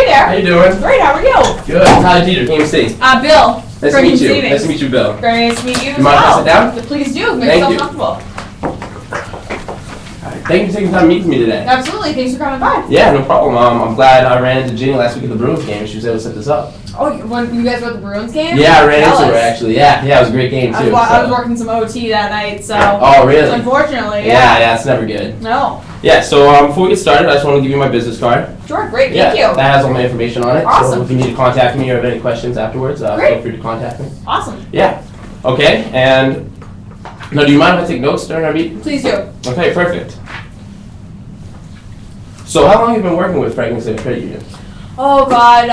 there. How you doing? Great, how are you? Good. Hi, Dedrick, EMC. Bill. Nice to meet you. Nice to meet you, Bill. Very nice to meet you as You mind if I well. sit down? Please do. Make Thank yourself you. comfortable. Thank you for taking time to meet with me today. Absolutely. Thanks for coming by. Yeah, no problem. I'm glad I ran into Ginny last week at the Bruins game. She was able to set this up. Oh, you guys were at the Bruins game? Yeah, I ran into Jealous. her actually. Yeah, it was a great game too. I was working some OT that night, so. Oh, really? Unfortunately, Yeah, it's never good. No. Yeah, so before we get started, I just want to give you my business card. Sure, great. Thank you. That has all my information on it. Awesome. So if you need to contact me or have any questions afterwards, feel free to contact me. Awesome. Yeah. Okay, and now do you mind if I take notes during our meeting? Please do. Okay, perfect. So how long have you been working with Franklin Savings Credit Union? Oh God,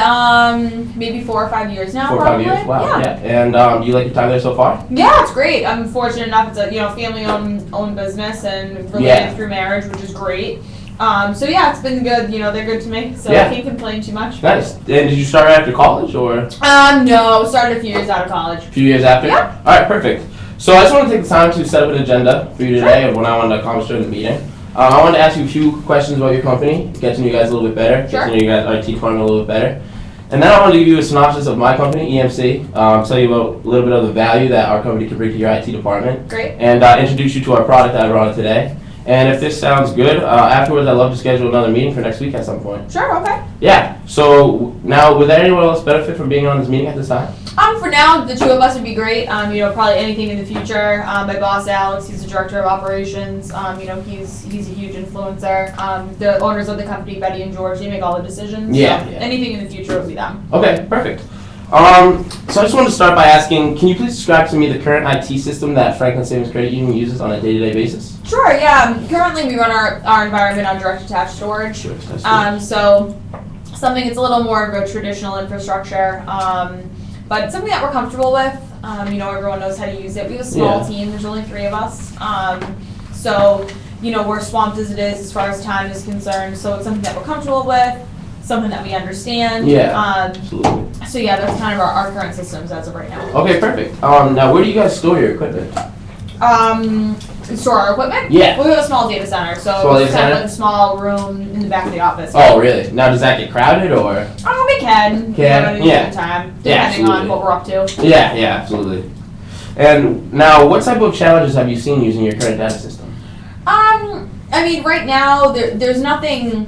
maybe 4 or 5 years now. 4 or 5 probably. years? Wow, Yeah. And do you like your time there so far? Yeah, it's great. I'm fortunate enough. It's a family-owned business and related through marriage, which is great. So yeah, it's been good. They're good to me, so I can't complain too much. Nice. And did you start right after college or? No, started a few years out of college. A few years after? Yeah. All right, perfect. So I just want to take the time to set up an agenda for you today of what I want to accomplish during the meeting. I wanted to ask you a few questions about your company, get to know you guys a little bit better, Sure. get to know you guys, our IT department a little bit better. And then I want to give you a synopsis of my company, EMC, tell you about a little bit of the value that our company can bring to your IT department. Great. And introduce you to our product that I brought in today. And if this sounds good, afterwards I'd love to schedule another meeting for next week at some point. Sure, okay. Yeah, so now would anyone else benefit from being on this meeting at this time? For now, the two of us would be great. Probably anything in the future. My boss, Alex, he's the director of operations. He's a huge influencer. The owners of the company, Betty and George, they make all the decisions. Yeah. So anything in the future would be them. Okay, perfect. So I just wanted to start by asking, can you please describe to me the current IT system that Franklin Savings Credit Union uses on a day-to-day basis? Sure, yeah. Currently, we run our environment on direct attached storage. Sure. So something that's a little more of a traditional infrastructure, but something that we're comfortable with. Everyone knows how to use it. We have a small team. There's only 3 of us. So we're swamped as it is as far as time is concerned. So it's something that we're comfortable with, something that we understand. Yeah, absolutely. So yeah, that's kind of our current systems as of right now. Okay, perfect. Now, where do you guys store your equipment? Store our equipment? Yeah. Well, we have a small data center, so it's kind of like a small room in the back of the office. Oh, really? Now, does that get crowded, or? We can. Can? Yeah. Time, depending on what we're up to. Yeah, absolutely. And now, what type of challenges have you seen using your current data system? Right now, there's nothing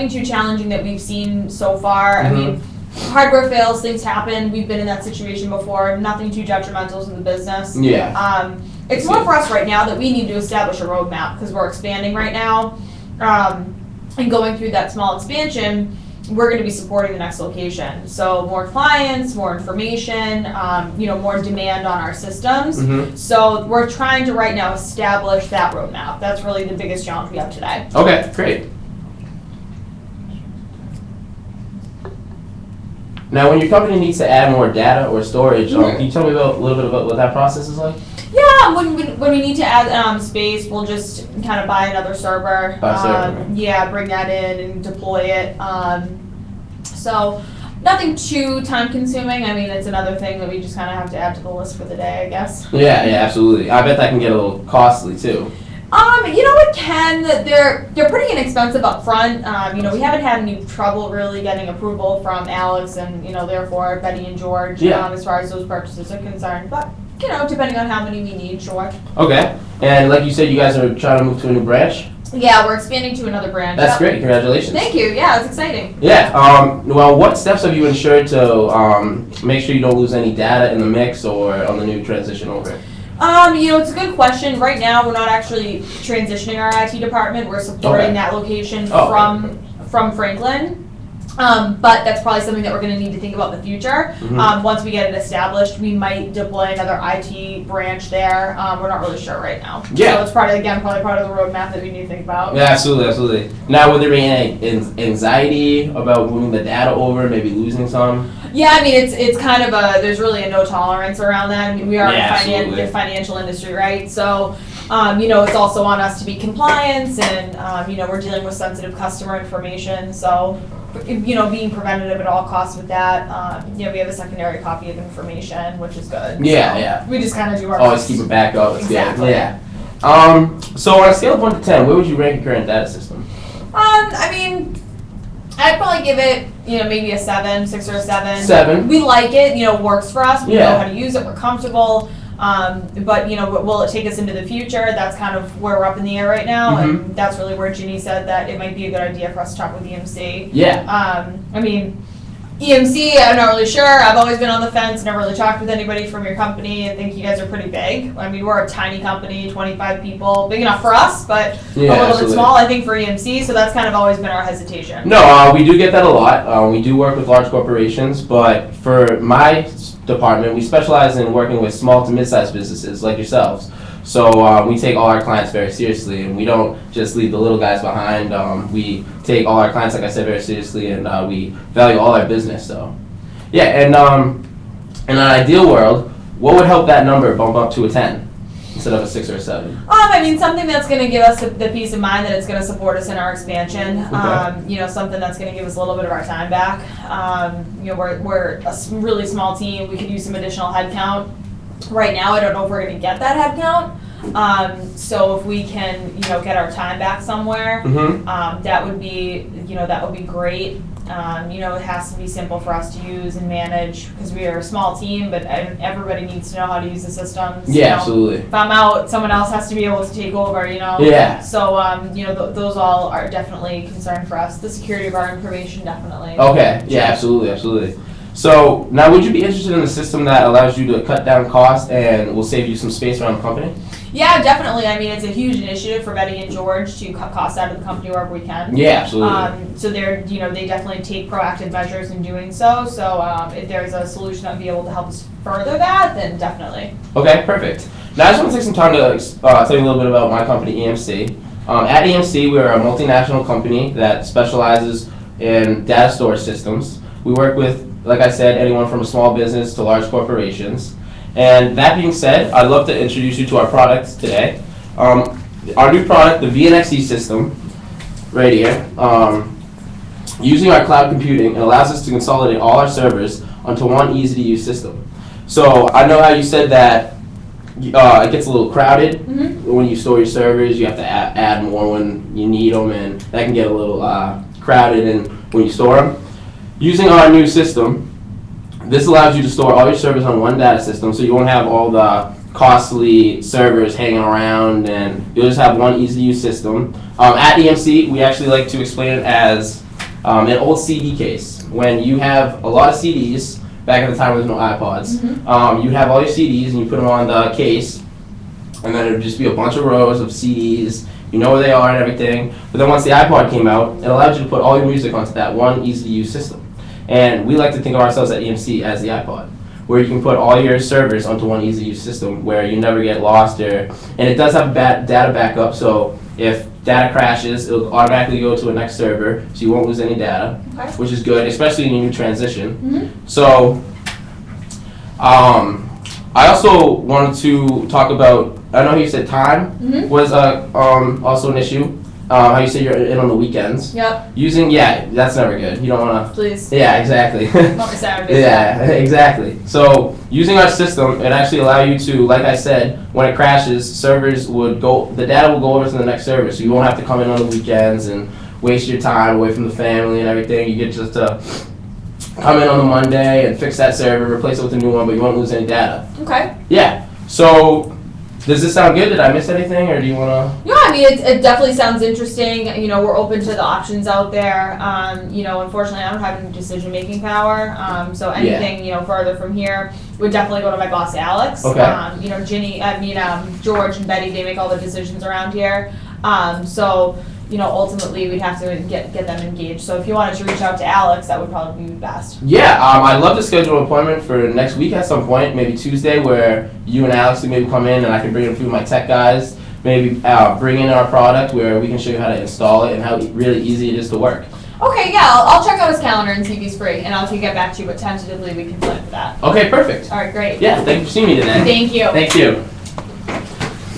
too challenging that we've seen so far. Mm-hmm. Hardware fails, things happen. We've been in that situation before. Nothing too detrimental to the business. Yeah. It's more for us right now that we need to establish a roadmap because we're expanding right now. And going through that small expansion, we're going to be supporting the next location. So more clients, more information, more demand on our systems. Mm-hmm. So we're trying to right now establish that roadmap. That's really the biggest challenge we have today. Okay, great. Now, when your company needs to add more data or storage, can you tell me a little bit about what that process is like? Yeah, when we need to add space, we'll just kind of buy another server. Yeah, bring that in and deploy it. So nothing too time consuming. It's another thing that we just kind of have to add to the list for the day, I guess. Yeah, absolutely. I bet that can get a little costly too. It can. They're pretty inexpensive up front. We haven't had any trouble really getting approval from Alex and, therefore Betty and George as far as those purchases are concerned. But, depending on how many we need, sure. Okay. And like you said, you guys are trying to move to a new branch? Yeah, we're expanding to another branch. That's great. Congratulations. Thank you. Yeah, it's exciting. Yeah. Well, what steps have you ensured to make sure you don't lose any data in the mix or on the new transition over? It's a good question. Right now, we're not actually transitioning our IT department. We're supporting that location from Franklin. But that's probably something that we're going to need to think about in the future. Mm-hmm. Once we get it established, we might deploy another IT branch there. We're not really sure right now. Yeah. So it's probably part of the roadmap that we need to think about. Yeah, absolutely. Now, would there be any anxiety about moving the data over, maybe losing some? Yeah, it's kind of there's really a no tolerance around that. We are in the financial industry, right? So, it's also on us to be compliant and, we're dealing with sensitive customer information. So, being preventative at all costs with that. We have a secondary copy of information, which is good. Yeah. We just kind of do our always keep it back up. Exactly. Good. Yeah. So on a scale of 1 to 10, where would you rank your current data system? I'd probably give it maybe a 7, 6 or a 7. 7. We like it, works for us. We Yeah. know how to use it. We're comfortable. But will it take us into the future? That's kind of where we're up in the air right now, and that's really where Ginny said that it might be a good idea for us to talk with EMC. Yeah. EMC, I'm not really sure. I've always been on the fence, never really talked with anybody from your company. I think you guys are pretty big. We're a tiny company, 25 people, big enough for us, but a little bit small, I think, for EMC, so that's kind of always been our hesitation. No, we do get that a lot. We do work with large corporations, but for my department, we specialize in working with small to mid-sized businesses like yourselves. So we take all our clients very seriously, and we don't just leave the little guys behind. We take all our clients, like I said, very seriously, and we value all our business. So, yeah, and in an ideal world, what would help that number bump up to a 10 instead of a 6 or a 7? Something that's going to give us the peace of mind that it's going to support us in our expansion. Okay. Something that's going to give us a little bit of our time back. We're a really small team. We could use some additional headcount. Right now, I don't know if we're going to get that headcount. So if we can, get our time back somewhere, that would be great. It has to be simple for us to use and manage because we are a small team, but everybody needs to know how to use the systems. Yeah, absolutely. If I'm out, someone else has to be able to take over, Yeah. So, those all are definitely a concern for us. The security of our information, definitely. Okay, yeah, absolutely. So now, would you be interested in a system that allows you to cut down costs and will save you some space around the company? Yeah, definitely. It's a huge initiative for Betty and George to cut costs out of the company wherever we can. Yeah, absolutely. So they definitely take proactive measures in doing so. So if there's a solution that would be able to help us further that, then definitely. Okay, perfect. Now I just want to take some time to tell you a little bit about my company, EMC. At EMC, we're a multinational company that specializes in data storage systems. We work with, like I said, anyone from a small business to large corporations. And that being said, I'd love to introduce you to our products today. Our new product, the VNXE system, right here, using our cloud computing, it allows us to consolidate all our servers onto one easy-to-use system. So I know how you said that it gets a little crowded when you store your servers. You have to add more when you need them, and that can get a little crowded when you store them. Using our new system, this allows you to store all your servers on one data system, so you won't have all the costly servers hanging around, and you'll just have one easy-to-use system. At EMC, we actually like to explain it as an old CD case. When you have a lot of CDs, back at the time there was no iPods, you'd have all your CDs and you put them on the case, and then it would just be a bunch of rows of CDs. You know where they are and everything. But then once the iPod came out, it allowed you to put all your music onto that one easy-to-use system. And we like to think of ourselves at EMC as the iPod, where you can put all your servers onto one easy-to-use system where you never get lost. And it does have data backup, so if data crashes, it'll automatically go to a next server, so you won't lose any data, which is good, especially in your new transition. So I also wanted to talk about, I know you said time was also an issue. How you say you're in on the weekends. Yep. That's never good. You don't want to. Please. Yeah, exactly. Not my Saturdays. Yeah, exactly. So using our system, it actually allow you to, like I said, when it crashes, the data will go over to the next server, so you won't have to come in on the weekends and waste your time away from the family and everything. You get just to come in on the Monday and fix that server, replace it with a new one, but you won't lose any data. Okay. Yeah. So does this sound good? Did I miss anything, or do you want to? No, it definitely sounds interesting. We're open to the options out there. Unfortunately, I don't have any decision-making power. So anything, further from here would definitely go to my boss, Alex. Okay. George and Betty, they make all the decisions around here. Ultimately, we'd have to get them engaged. So if you wanted to reach out to Alex, that would probably be best. Yeah, I'd love to schedule an appointment for next week at some point, maybe Tuesday, where you and Alex can maybe come in and I can bring in a few of my tech guys, maybe bring in our product where we can show you how to install it and how really easy it is to work. Okay, yeah, I'll check out his calendar and see if he's free, and I'll get back to you, but tentatively we can plan for that. Okay, perfect. All right, great. Yeah, thank you for seeing me today. Thank you. Thank you.